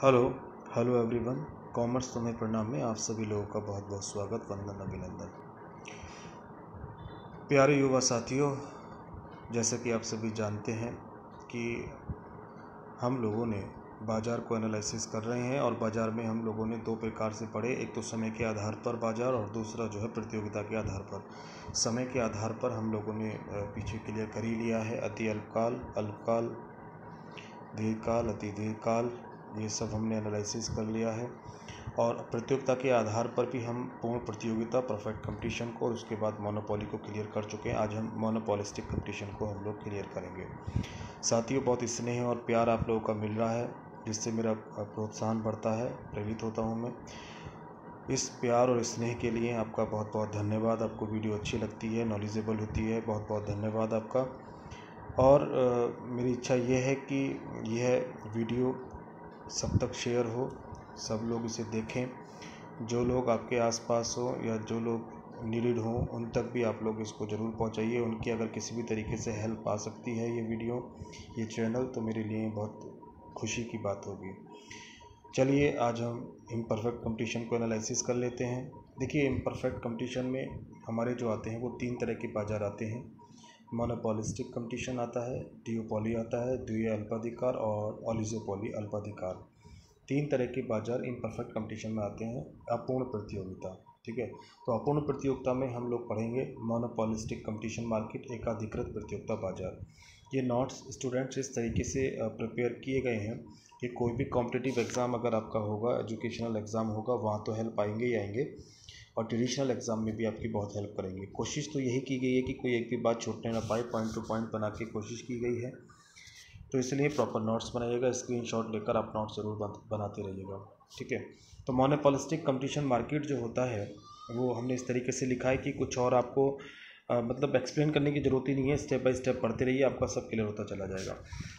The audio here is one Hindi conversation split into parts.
Hello hello everyone. कॉमर्स तुम्हें प्रणाम में आप सभी लोगों का बहुत बहुत स्वागत, वंदन, अभिनंदन। प्यारे युवा साथियों, जैसा कि आप सभी जानते हैं कि हम लोगों ने बाज़ार को एनालिसिस कर रहे हैं और बाज़ार में हम लोगों ने दो प्रकार से पढ़े, एक तो समय के आधार पर बाज़ार और दूसरा जो है प्रतियोगिता के आधार पर। समय के आधार पर हम लोगों ने पीछे क्लियर कर ही लिया है, अति अल्पकाल, अल्पकाल, दीर्घकाल, अति दीर्घकाल, ये सब हमने एनालिसिस कर लिया है। और प्रतियोगिता के आधार पर भी हम पूर्ण प्रतियोगिता, परफेक्ट कंपटीशन को और उसके बाद मोनोपोली को क्लियर कर चुके हैं। आज हम मोनोपोलिस्टिक कंपटीशन को हम लोग क्लियर करेंगे। साथियों, बहुत स्नेह और प्यार आप लोगों का मिल रहा है, जिससे मेरा प्रोत्साहन बढ़ता है, प्रेरित होता हूँ मैं। इस प्यार और स्नेह के लिए आपका बहुत बहुत धन्यवाद। आपको वीडियो अच्छी लगती है, नॉलेजेबल होती है, बहुत बहुत धन्यवाद आपका। और मेरी इच्छा ये है कि यह वीडियो सब तक शेयर हो, सब लोग इसे देखें। जो लोग आपके आसपास हो या जो लोग नीडेड हों, उन तक भी आप लोग इसको ज़रूर पहुंचाइए। उनकी अगर किसी भी तरीके से हेल्प आ सकती है ये वीडियो, ये चैनल, तो मेरे लिए बहुत खुशी की बात होगी। चलिए आज हम इम्परफेक्ट कंपटीशन को एनालिसिस कर लेते हैं। देखिए, इम्परफेक्ट कंपटीशन में हमारे जो आते हैं वो तीन तरह के बाज़ार आते हैं। मोनोपोलिस्टिक कंपटीशन आता है, डिओपोली आता है, द्वितीय अल्पाधिकार, और ओलिगोपोली अल्पाधिकार। तीन तरह के बाज़ार इम्परफेक्ट कंपटीशन में आते हैं। अपूर्ण प्रतियोगिता, ठीक है। तो अपूर्ण प्रतियोगिता में हम लोग पढ़ेंगे मोनोपोलिस्टिक कंपटीशन मार्केट, एकाधिकृत प्रतियोगिता बाज़ार। ये नोट्स स्टूडेंट्स इस तरीके से प्रिपेयर किए गए हैं कि कोई भी कॉम्पिटिटिव एग्ज़ाम अगर आपका होगा, एजुकेशनल एग्ज़ाम होगा, वहाँ तो हेल्प आएंगे ही आएंगे, और ट्रेडिशनल एग्ज़ाम में भी आपकी बहुत हेल्प करेंगे। कोशिश तो यही की गई है कि कोई एक भी बात छूटने ना पाए, पॉइंट टू पॉइंट बना के कोशिश की गई है। तो इसलिए प्रॉपर नोट्स बनाइएगा, स्क्रीनशॉट लेकर आप नोट्स ज़रूर बनाते रहिएगा, ठीक है। तो मोनोपोलिस्टिक कंपटीशन मार्केट जो होता है वो हमने इस तरीके से लिखा है कि कुछ और आपको मतलब एक्सप्लेन करने की ज़रूरत ही नहीं है, स्टेप बाय स्टेप पढ़ते रहिए, आपका सब क्लियर होता चला जाएगा।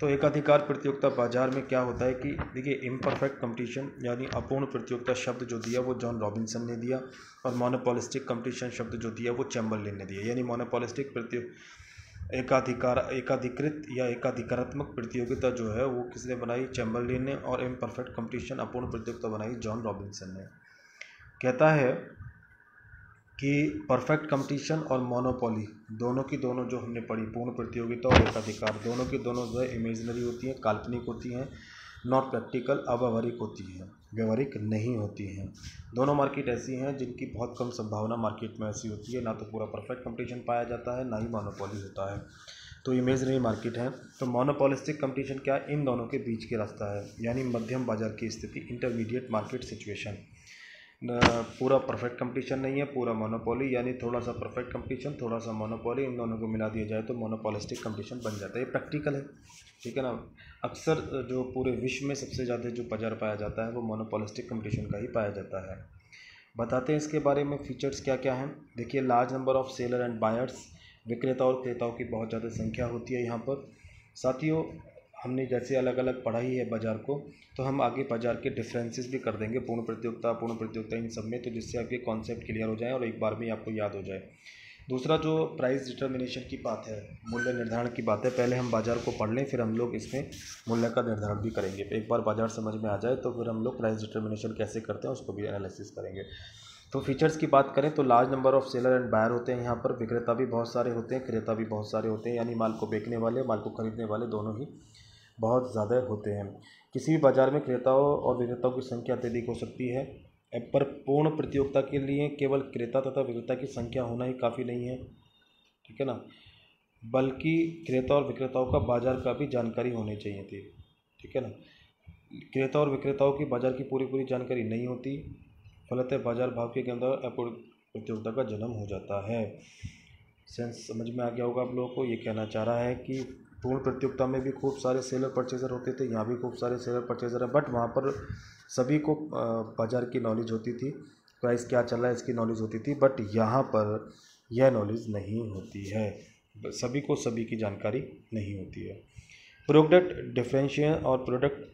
तो एकाधिकार प्रतियोगिता बाजार में क्या होता है कि देखिए, इम्परफेक्ट कंपटीशन यानी अपूर्ण प्रतियोगिता शब्द जो दिया वो जॉन रॉबिन्सन ने दिया, और मोनोपोलिस्टिक कंपटीशन शब्द जो दिया वो चैम्बरलेन ने दिया। यानी मोनोपोलिस्टिक एकाधिकृत या एकाधिकारात्मक प्रतियोगिता जो है वो किसने बनाई? चैम्बरलेन ने। और इम्परफेक्ट कंपटीशन, अपूर्ण प्रतियोगिता, बनाई जॉन रॉबिन्सन ने। कहता है कि परफेक्ट कंपटीशन और मोनोपोली दोनों की दोनों जो हमने पढ़ी, पूर्ण प्रतियोगिता और एकाधिकार, दोनों की दोनों जो है इमेजिनरी होती हैं, काल्पनिक होती हैं, नॉट प्रैक्टिकल, अव्यवहारिक होती हैं, व्यवहारिक नहीं होती हैं। दोनों मार्केट ऐसी हैं जिनकी बहुत कम संभावना मार्केट में ऐसी होती है, ना तो पूरा परफेक्ट कंपटीशन पाया जाता है, ना ही मोनोपोली होता है, तो इमेजिनरी मार्केट है। तो मोनोपोलिस्टिक कंपटीशन क्या? इन दोनों के बीच के रास्ता है, यानी मध्यम बाजार की स्थिति, इंटरमीडिएट मार्केट सिचुएशन। पूरा परफेक्ट कंपटीशन नहीं है, पूरा मोनोपोली, यानी थोड़ा सा परफेक्ट कंपटीशन, थोड़ा सा मोनोपोली, इन दोनों को मिला दिया जाए तो मोनोपोलिस्टिक कंपटीशन बन जाता है। ये प्रैक्टिकल है, ठीक है ना। अक्सर जो पूरे विश्व में सबसे ज़्यादा जो बाजार पाया जाता है वो मोनोपोलिस्टिक कंपटीशन का ही पाया जाता है। बताते हैं इसके बारे में फीचर्स क्या क्या हैं। देखिए, large number of seller and buyers, विक्रेता और क्रेताओं की बहुत ज़्यादा संख्या होती है यहाँ पर। साथियों, हमने जैसे अलग अलग पढ़ा ही है बाज़ार को, तो हम आगे बाज़ार के डिफरेंसेस भी कर देंगे, पूर्ण प्रतियोगिता, अपूर्ण प्रतियोगिता, इन सब में, तो जिससे आपके कॉन्सेप्ट क्लियर हो जाए और एक बार में आपको याद हो जाए। दूसरा जो प्राइस डिटर्मिनेशन की बात है, मूल्य निर्धारण की बात है, पहले हम बाज़ार को पढ़ लें, फिर हम लोग इसमें मूल्य का निर्धारण भी करेंगे। एक बार बाज़ार समझ में आ जाए तो फिर हम लोग प्राइस डिटर्मिनेशन कैसे करते हैं उसको भी एनालिसिस करेंगे। तो फीचर्स की बात करें तो large number of seller and buyer होते हैं यहाँ पर, विक्रेता भी बहुत सारे होते हैं, क्रेता भी बहुत सारे होते हैं, यानी माल को बेचने वाले, माल को खरीदने वाले दोनों ही बहुत ज़्यादा होते हैं। किसी भी बाज़ार में क्रेताओं और विक्रेताओं की संख्या अत्यधिक हो सकती है, पर पूर्ण प्रतियोगिता के लिए केवल क्रेता तथा विक्रेता की संख्या होना ही काफ़ी नहीं है, ठीक है ना, बल्कि क्रेता और विक्रेताओं का बाज़ार का भी जानकारी होनी चाहिए थी, ठीक है ना। क्रेता और विक्रेताओं की बाज़ार की पूरी जानकारी नहीं होती, फलतः बाज़ार भाव के अंदर अपूर्ण प्रतियोगिता का जन्म हो जाता है। सेंस समझ में आ गया होगा आप लोगों को। ये कहना चाह रहा है कि पूर्ण प्रतियोगिता में भी खूब सारे सेलर परचेज़र होते थे, यहाँ भी खूब सारे सेलर परचेज़र हैं, बट वहाँ पर सभी को बाज़ार की नॉलेज होती थी, प्राइस क्या चल रहा है इसकी नॉलेज होती थी, बट यहाँ पर यह नॉलेज नहीं होती है, सभी को सभी की जानकारी नहीं होती है। प्रोडक्ट डिफरेंशिएशन और प्रोडक्ट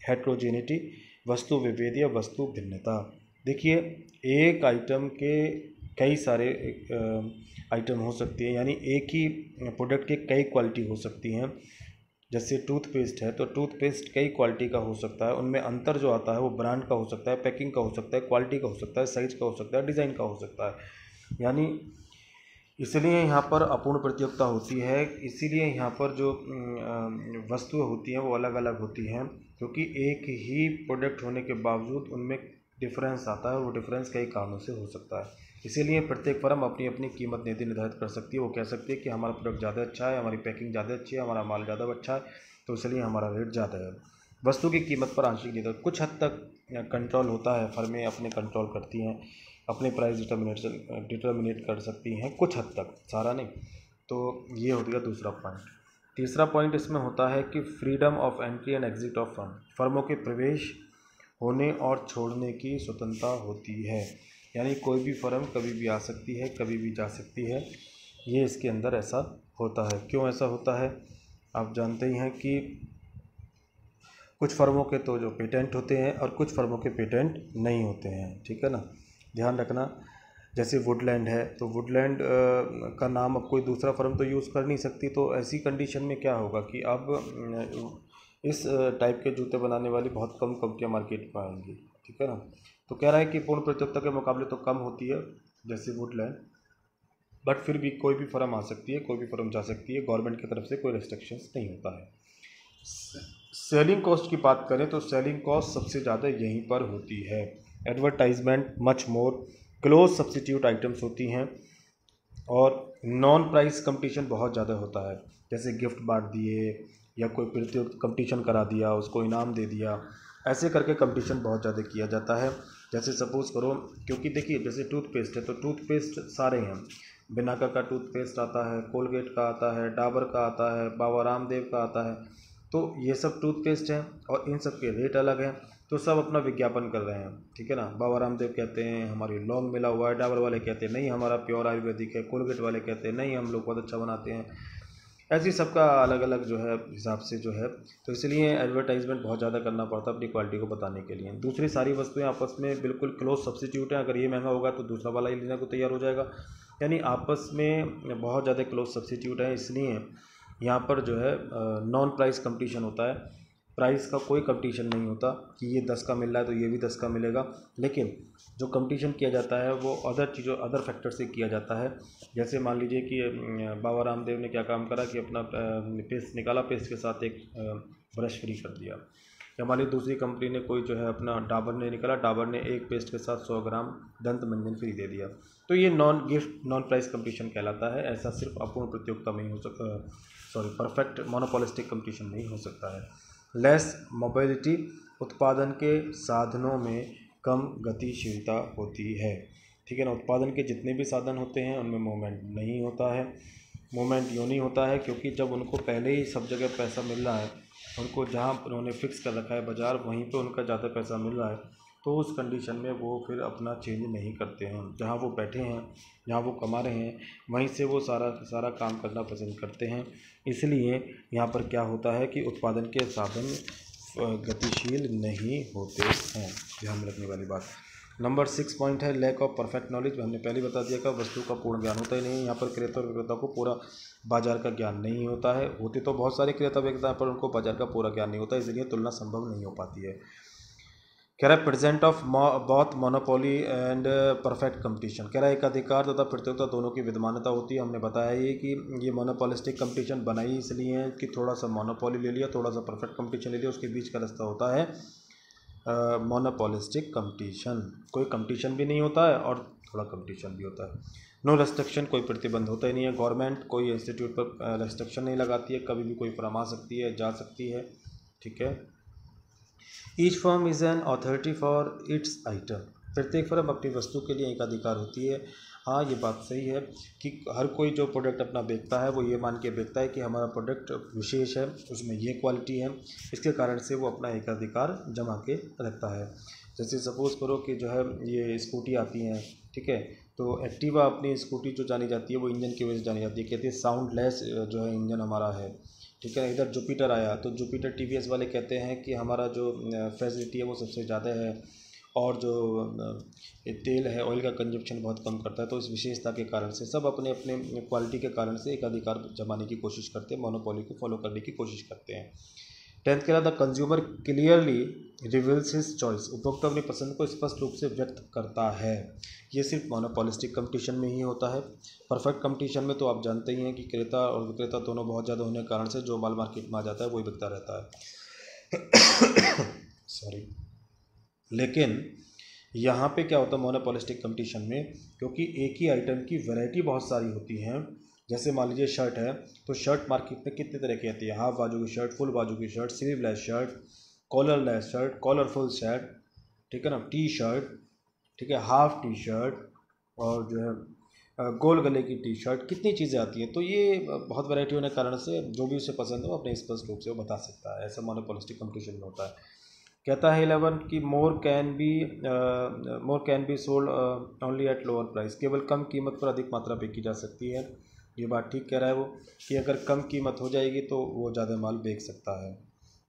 हेट्रोजेनिटी, वस्तु विभेद या वस्तु भिन्नता। देखिए, एक आइटम के कई सारे आइटम हो सकती हैं, यानी एक ही प्रोडक्ट के कई क्वालिटी हो सकती हैं, जैसे टूथपेस्ट है तो टूथपेस्ट कई क्वालिटी का हो सकता है, उनमें अंतर जो आता है वो ब्रांड का हो सकता है, पैकिंग का हो सकता है, क्वालिटी का हो सकता है, साइज का हो सकता है, डिज़ाइन का हो सकता है। यानी इसलिए यहाँ पर अपूर्ण प्रतियोगिता होती है, इसीलिए यहाँ पर जो वस्तुएं होती हैं वो अलग अलग होती हैं, क्योंकि एक ही प्रोडक्ट होने के बावजूद उनमें डिफरेंस आता है और वो डिफरेंस कई कारणों से हो सकता है। इसीलिए प्रत्येक फर्म अपनी अपनी कीमत नीति निर्धारित कर सकती है। वो कह सकती है कि हमारा प्रोडक्ट ज़्यादा अच्छा है, हमारी पैकिंग ज़्यादा अच्छी है, हमारा माल ज़्यादा अच्छा है, तो इसलिए हमारा रेट ज़्यादा है। वस्तु की कीमत पर आंशिक निर्भर कुछ हद तक कंट्रोल होता है, फर्में अपने कंट्रोल करती हैं, अपने प्राइस डिटर्मिनेट कर सकती हैं कुछ हद तक, सारा नहीं। तो ये हो गया दूसरा पॉइंट। तीसरा पॉइंट इसमें होता है कि freedom of entry and exit of firm, फर्मों के प्रवेश होने और छोड़ने की स्वतंत्रता होती है। यानी कोई भी फर्म कभी भी आ सकती है, कभी भी जा सकती है, ये इसके अंदर ऐसा होता है। क्यों ऐसा होता है? आप जानते ही हैं कि कुछ फर्मों के तो जो पेटेंट होते हैं और कुछ फर्मों के पेटेंट नहीं होते हैं, ठीक है ना, ध्यान रखना। जैसे वुडलैंड है तो वुडलैंड का नाम अब कोई दूसरा फर्म तो यूज़ कर नहीं सकती, तो ऐसी कंडीशन में क्या होगा कि अब इस टाइप के जूते बनाने वाली बहुत कम कंपनियां मार्केट में आएंगी, ठीक है ना। तो कह रहा है कि पूर्ण प्रतियोगिता के मुकाबले तो कम होती है जैसे वुडलैंड, बट फिर भी कोई भी फर्म आ सकती है, कोई भी फर्म जा सकती है, गवर्नमेंट की तरफ से कोई रेस्ट्रिक्शंस नहीं होता है। सेलिंग कॉस्ट की बात करें तो सेलिंग कॉस्ट सबसे ज़्यादा यहीं पर होती है। Advertisement much more, close substitute items होती हैं, और नॉन प्राइस कंपटीशन बहुत ज़्यादा होता है। जैसे गिफ्ट बांट दिए या कोई प्रतियोगिता कंपटीशन करा दिया, उसको इनाम दे दिया, ऐसे करके कंपटीशन बहुत ज़्यादा किया जाता है। जैसे सपोज़ करो, क्योंकि देखिए जैसे टूथपेस्ट है तो टूथपेस्ट सारे हैं, बिनाका का टूथपेस्ट आता है, कोलगेट का आता है, डाबर का आता है, बाबा रामदेव का आता है, तो ये सब टूथपेस्ट हैं और इन सब के रेट अलग हैं, तो सब अपना विज्ञापन कर रहे हैं, ठीक है ना। बाबा रामदेव कहते हैं हमारी लौंग मिला हुआ है, डाबर वाले कहते हैं नहीं हमारा प्योर आयुर्वेदिक है, कोलगेट वाले कहते हैं नहीं हम लोग बहुत अच्छा बनाते हैं। ऐसे ही सबका अलग अलग जो है हिसाब से जो है, तो इसलिए एडवर्टाइजमेंट बहुत ज़्यादा करना पड़ता है अपनी क्वालिटी को बताने के लिए। दूसरी सारी वस्तुएं आपस में बिल्कुल क्लोज सब्सिट्यूट हैं, अगर ये महंगा होगा तो दूसरा वाला ही लेने को तैयार हो जाएगा, यानी आपस में बहुत ज़्यादा क्लोज सब्सिट्यूट है। इसलिए यहाँ पर जो है नॉन प्राइस कंपटीशन होता है, प्राइस का कोई कंपटीशन नहीं होता कि ये 10 का मिल रहा है तो ये भी 10 का मिलेगा। लेकिन जो कंपटीशन किया जाता है वो अदर चीज़ों अदर फैक्टर से किया जाता है। जैसे मान लीजिए कि बाबा रामदेव ने क्या काम करा कि अपना पेस्ट निकाला, पेस्ट के साथ एक ब्रश फ्री कर दिया। या मान लीजिए दूसरी कंपनी ने कोई जो है अपना डाबर ने निकाला, डाबर ने एक पेस्ट के साथ 100 ग्राम दंत मंजन फ्री दे दिया, तो ये नॉन प्राइस कंपटीशन कहलाता है। ऐसा सिर्फ अपूर्ण प्रतियोगिता में ही हो सकता, परफेक्ट मोनोपोलिस्टिक कंपटीशन नहीं हो सकता है। लेस मोबिलिटी, उत्पादन के साधनों में कम गतिशीलता होती है, ठीक है ना। उत्पादन के जितने भी साधन होते हैं उनमें मूवमेंट नहीं होता है। मूवमेंट यूँ नहीं होता है क्योंकि जब उनको पहले ही सब जगह पैसा मिल रहा है, उनको जहाँ उन्होंने फिक्स कर रखा है बाज़ार वहीं पे उनका ज़्यादा पैसा मिल रहा है, तो उस कंडीशन में वो फिर अपना चेंज नहीं करते हैं। जहाँ वो बैठे हैं, जहाँ वो कमा रहे हैं, वहीं से वो सारा काम करना पसंद करते हैं। इसलिए यहाँ पर क्या होता है कि उत्पादन के साधन गतिशील नहीं होते हैं, ध्यान रखने वाली बात। नंबर 6 पॉइंट है लैक ऑफ परफेक्ट नॉलेज। हमने पहले बता दिया कि वस्तु का पूर्ण ज्ञान होता ही नहीं है। यहाँ पर क्रेता और विक्रेता को पूरा बाजार का ज्ञान नहीं होता है। होते तो बहुत सारे क्रेता विक्रेता पर उनको बाजार का पूरा ज्ञान नहीं होता, इसलिए तुलना संभव नहीं हो पाती है। कह रहा है present of both monopoly and perfect competition. कह रहा है एक अधिकार तथा प्रतियोगिता दोनों की विद्यमानता होती है। हमने बताया ये कि ये मोनोपोलिस्टिक कंपटीशन बनाई इसलिए है कि थोड़ा सा मोनोपोली ले लिया, थोड़ा सा परफेक्ट कंपटीशन ले लिया, उसके बीच का रास्ता होता है मोनोपोलिस्टिक कंपटीशन। कोई कंपटीशन भी नहीं होता है और थोड़ा कंपटीशन भी होता है। नो रेस्ट्रिक्शन, कोई प्रतिबंध होता ही नहीं है। गवर्नमेंट कोई इंस्टीट्यूट पर रेस्ट्रिक्शन नहीं लगाती है, कभी भी कोई फर्म आ सकती है, जा सकती है, ठीक है। Each firm is an authority for its item. प्रत्येक फर्म अपनी वस्तु के लिए एक अधिकार होती है। हाँ, ये बात सही है कि हर कोई जो प्रोडक्ट अपना बेचता है वो ये मान के बेचता है कि हमारा प्रोडक्ट विशेष है, उसमें ये क्वालिटी है, इसके कारण से वो अपना एक अधिकार जमा के रखता है। जैसे सपोज़ करो कि जो है ये स्कूटी आती हैं, ठीक है, तो एक्टिवा अपनी स्कूटी जो जानी जाती है वो इंजन की वजह से जानी जाती है, कहते हैं साउंडलेस जो है इंजन हमारा है, ठीक है। इधर जुपिटर आया तो जुपिटर टीवीएस वाले कहते हैं कि हमारा जो फैसिलिटी है वो सबसे ज़्यादा है, और जो ये तेल है, ऑयल का कंजप्शन बहुत कम करता है। तो इस विशेषता के कारण से सब अपने अपने क्वालिटी के कारण से एकाधिकार जमाने की कोशिश करते हैं, मोनोपोली को फॉलो करने की कोशिश करते हैं। 10th कह रहा था consumer clearly reveals his choice, उपभोक्ता अपनी पसंद को स्पष्ट रूप से व्यक्त करता है। ये सिर्फ मोनोपोलिस्टिक कंपटीशन में ही होता है। परफेक्ट कंपटीशन में तो आप जानते ही हैं कि क्रेता और विक्रेता दोनों बहुत ज़्यादा होने के कारण से जो माल मार्केट में आ जाता है वही बिकता रहता है। सॉरी। लेकिन यहाँ पे क्या होता है मोनोपोलिस्टिक कंपटीशन में, क्योंकि एक ही आइटम की वैरायटी बहुत सारी होती हैं। जैसे मान लीजिए शर्ट है, तो शर्ट मार्केट में कितने तरह की आती है, हाफ बाजू की शर्ट, फुल बाजू की shirt, sleeveless shirt, collarless shirt, collarful shirt, ठीक है ना, टी शर्ट, ठीक है, हाफ टी शर्ट, और जो है गोल गले की टी शर्ट, कितनी चीज़ें आती हैं। तो ये बहुत वैरायटी होने के कारण से जो भी उसे पसंद हो अपने स्पष्ट रूप से वो बता सकता है। ऐसा मोनोपोलिस्टिक कंपटीशन में होता है। कहता है 11 कि more can be sold only at lower price, केवल कम कीमत पर अधिक मात्रा बेची जा सकती है। ये बात ठीक कह रहा है वो, कि अगर कम कीमत हो जाएगी तो वो ज़्यादा माल बेच सकता है।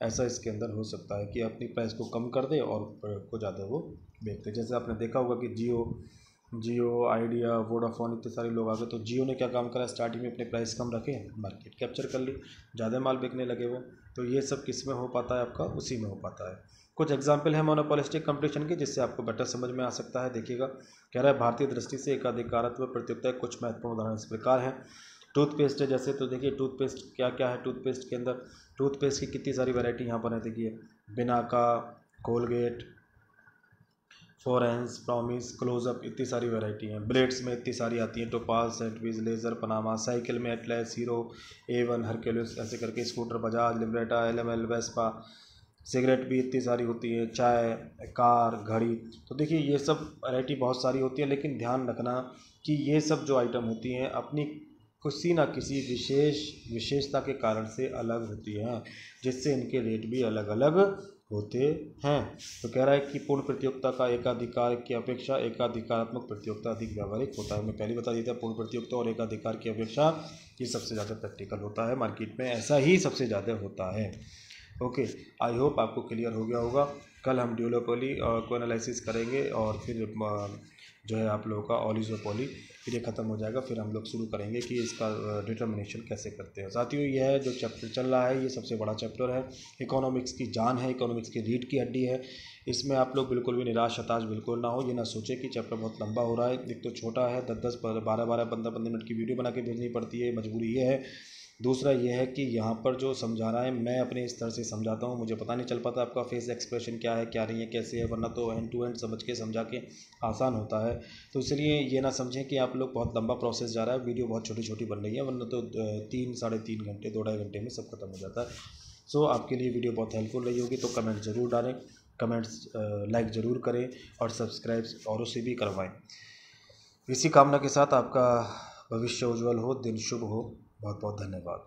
ऐसा इसके अंदर हो सकता है कि अपनी प्राइस को कम कर दे और को ज़्यादा वो बेच दे। जैसे आपने देखा होगा कि जियो आइडिया वोडाफोन इतने सारे लोग आ गए, तो जियो ने क्या काम करा, स्टार्टिंग में अपने प्राइस कम रखे, मार्केट कैप्चर कर ली, ज़्यादा माल बिकने लगे वो। तो ये सब किस में हो पाता है आपका, उसी में हो पाता है। कुछ एग्जाम्पल है मोनोपोलिस्टिक कंपटीशन की जिससे आपको बेटर समझ में आ सकता है। देखिएगा, कह रहा है भारतीय दृष्टि से एकाधिकारत्व प्रतियोगिता के कुछ महत्वपूर्ण उदाहरण इस प्रकार हैं। टूथपेस्ट है जैसे, तो देखिए टूथपेस्ट क्या क्या है, टूथपेस्ट के अंदर टूथपेस्ट की कितनी सारी वैरायटी यहाँ पर है। देखिए बिनाका, कोलगेट, फॉरेंस, प्रॉमिस, क्लोजअप, इतनी सारी वैरायटी हैं। ब्लेड्स में इतनी सारी आती हैं, टोपाज, सेंटविज, लेज़र, पनामा। साइकिल में एटलस, हीरो, A1, हरक्यूलिस, ऐसे करके। Scooter Bajaj, Lambretta, LML, Vespa. Cigarette भी इतनी सारी होती है, चाय, कार, घड़ी। तो देखिए ये सब वैरायटी बहुत सारी होती है, लेकिन ध्यान रखना कि ये सब जो आइटम होती हैं अपनी किसी ना किसी विशेषता के कारण से अलग होती हैं, जिससे इनके रेट भी अलग अलग होते हैं। तो कह रहा है कि पूर्ण प्रतियोगिता का एकाधिकार की अपेक्षा एकाधिकारात्मक प्रतियोगिता अधिक व्यावहारिक होता है। मैं पहले बता दिया था, पूर्ण प्रतियोगिता और एकाधिकार की अपेक्षा ये सबसे ज़्यादा प्रैक्टिकल होता है, मार्केट में ऐसा ही सबसे ज़्यादा होता है। ओके, आई होप आपको क्लियर हो गया होगा। कल हम ड्यूलोपोली को एनालिसिस करेंगे और फिर जो है आप लोगों का ओलिगोपोली, फिर ये ख़त्म हो जाएगा। फिर हम लोग शुरू करेंगे कि इसका डिटर्मिनेशन कैसे करते हैं। साथियों, यह है जो चैप्टर चल रहा है, ये सबसे बड़ा चैप्टर है, इकोनॉमिक्स की जान है, इकोनॉमिक्स की रीढ़ की हड्डी है। इसमें आप लोग बिल्कुल भी निराश हताश बिल्कुल ना हो। ये ना सोचे कि चैप्टर बहुत लंबा हो रहा है। एक तो छोटा है, 10-10, 12-12, 15-15 मिनट की वीडियो बना के भेजनी पड़ती है, मजबूरी ये है। दूसरा ये है कि यहाँ पर जो समझा रहा है मैं अपने स्तर से समझाता हूँ, मुझे पता नहीं चल पाता आपका फेस एक्सप्रेशन क्या है, क्या नहीं है, कैसे है, वरना तो एंड टू एंड समझ के समझा के आसान होता है। तो इसलिए ये ना समझें कि आप लोग बहुत लंबा प्रोसेस जा रहा है, वीडियो बहुत छोटी छोटी बन रही है, वरना तो 3-3.5 घंटे, 2-2.5 घंटे में सब खत्म हो जाता है। सो आपके लिए वीडियो बहुत हेल्पफुल रही होगी, तो कमेंट ज़रूर डालें, कमेंट्स लाइक ज़रूर करें और सब्सक्राइब औरों से भी करवाएं। इसी कामना के साथ आपका भविष्य उज्जवल हो, दिन शुभ हो। बहुत बहुत धन्यवाद।